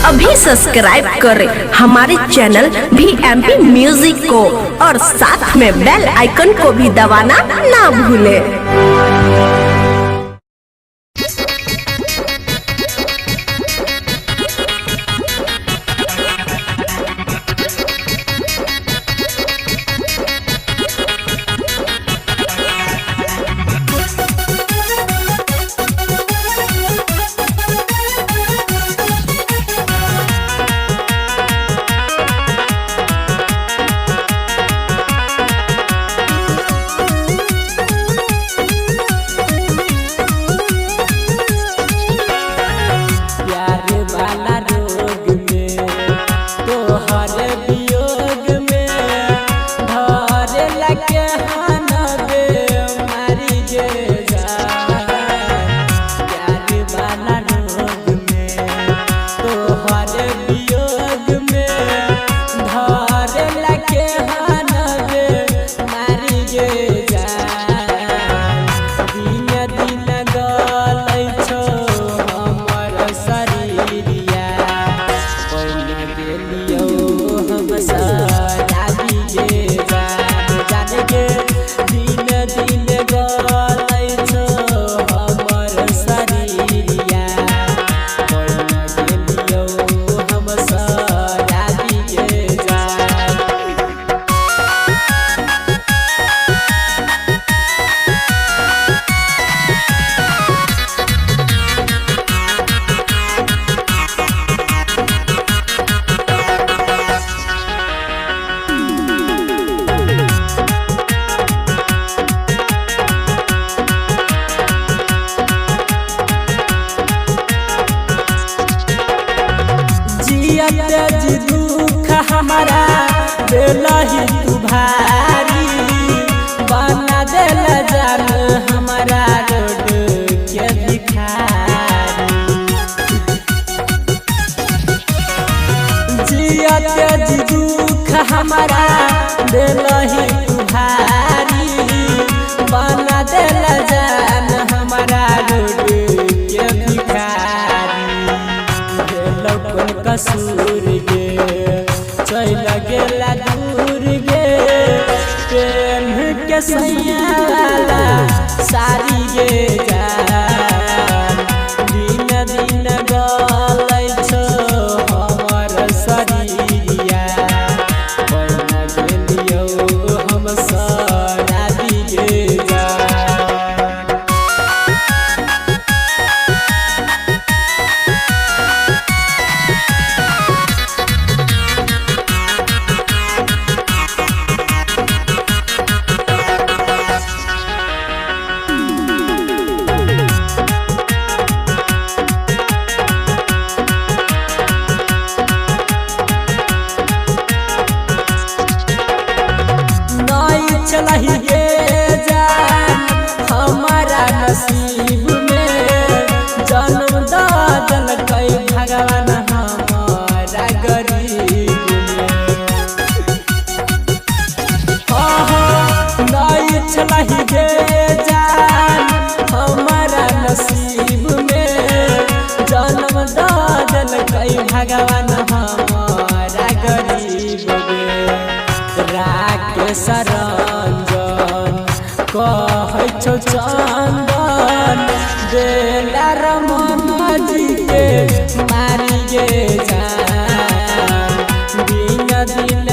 अभी सब्सक्राइब करें हमारे चैनल VMP म्यूजिक को और साथ में बेल आइकन को भी दबाना ना भूलें। जी दुख हमारा देला ही तू भारी बना देला जान हमारा रोड के भिखारी जी दुख हमारा देला ही तू भारी बना देला जान हमारा रोड के भिखारी कसूर गे चल गेला दूर गे प्रेम के सैयाला सारी गे जान दिन दिन गलै छो हमर शरीरिया बना गेलियो हम सराबी गे जान। चलही गे जान हमारा नसीब में जन्म दादल कई भगवान हमारा गरीब में नहीं चलही गे जान हमारा नसीब में जन्म दादल कई भगवान हमारा गरीब में राकेश रंजन कहै छौ चंदन बेला रमन जी के मारी गे जान दिन दिन